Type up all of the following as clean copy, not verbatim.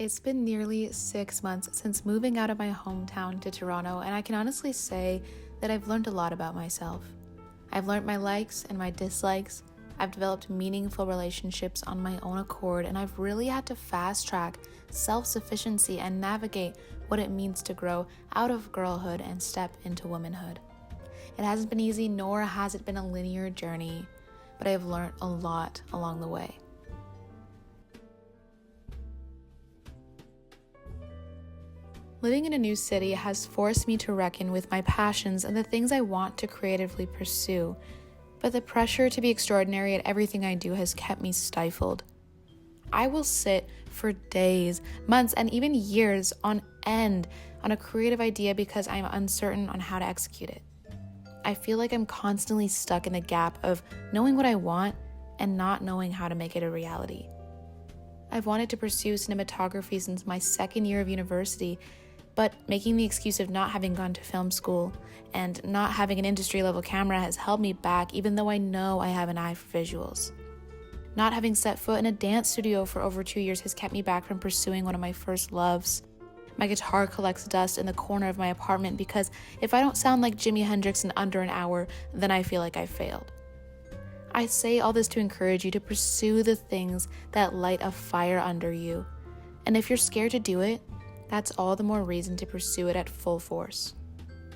It's been nearly 6 months since moving out of my hometown to Toronto, and I can honestly say that I've learned a lot about myself. I've learned my likes and my dislikes. I've developed meaningful relationships on my own accord, and I've really had to fast track self-sufficiency and navigate what it means to grow out of girlhood and step into womanhood. It hasn't been easy, nor has it been a linear journey, but I have learned a lot along the way. Living in a new city has forced me to reckon with my passions and the things I want to creatively pursue, but the pressure to be extraordinary at everything I do has kept me stifled. I will sit for days, months, and even years on end on a creative idea because I'm uncertain on how to execute it. I feel like I'm constantly stuck in the gap of knowing what I want and not knowing how to make it a reality. I've wanted to pursue cinematography since my second year of university, but making the excuse of not having gone to film school and not having an industry-level camera has held me back, even though I know I have an eye for visuals. Not having set foot in a dance studio for over 2 years has kept me back from pursuing one of my first loves. My guitar collects dust in the corner of my apartment because if I don't sound like Jimi Hendrix in under an hour, then I feel like I failed. I say all this to encourage you to pursue the things that light a fire under you. And if you're scared to do it, that's all the more reason to pursue it at full force.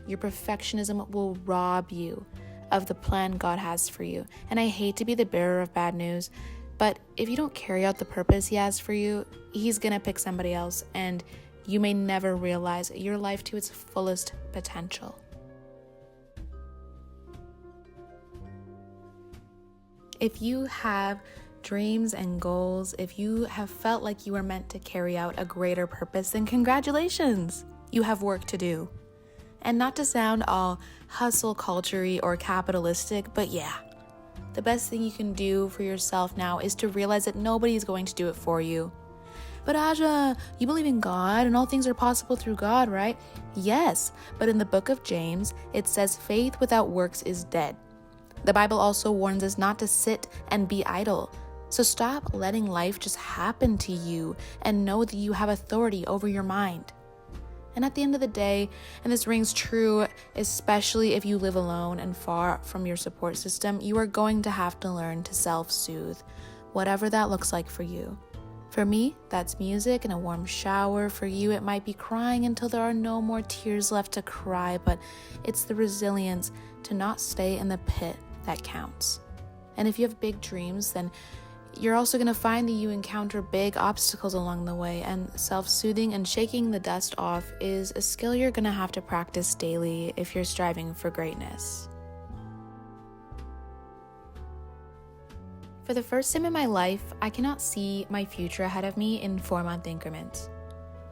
Your perfectionism will rob you of the plan God has for you. And I hate to be the bearer of bad news, but if you don't carry out the purpose He has for you, He's gonna pick somebody else, and you may never realize your life to its fullest potential. If you have dreams and goals, if you have felt like you were meant to carry out a greater purpose, then congratulations, you have work to do. And not to sound all hustle culture-y or capitalistic, but yeah, the best thing you can do for yourself now is to realize that nobody's going to do it for you. But Aja, you believe in God and all things are possible through God, right? Yes, but in the book of James, it says faith without works is dead. The Bible also warns us not to sit and be idle. So stop letting life just happen to you and know that you have authority over your mind. And at the end of the day, and this rings true, especially if you live alone and far from your support system, you are going to have to learn to self-soothe, whatever that looks like for you. For me, that's music and a warm shower. For you, it might be crying until there are no more tears left to cry, but it's the resilience to not stay in the pit that counts. And if you have big dreams, then you're also going to find that you encounter big obstacles along the way, and self-soothing and shaking the dust off is a skill you're going to have to practice daily if you're striving for greatness. For the first time in my life, I cannot see my future ahead of me in 4-month increments.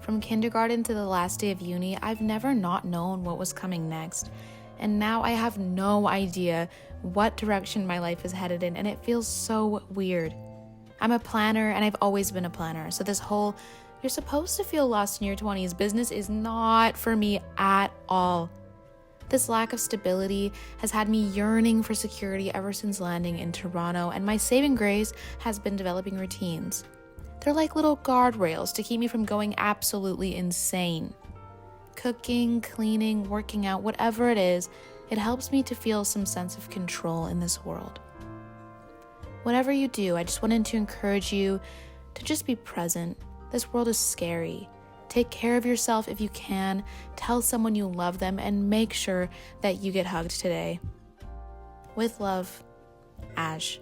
From kindergarten to the last day of uni, I've never not known what was coming next. And now I have no idea what direction my life is headed in, and it feels so weird. I'm a planner, and I've always been a planner. So this whole, you're supposed to feel lost in your 20s business is not for me at all. This lack of stability has had me yearning for security ever since landing in Toronto, and my saving grace has been developing routines. They're like little guardrails to keep me from going absolutely insane. Cooking, cleaning, working out, whatever it is, it helps me to feel some sense of control in this world. Whatever you do, I just wanted to encourage you to just be present. This world is scary. Take care of yourself if you can. Tell someone you love them and make sure that you get hugged today. With love, Ash.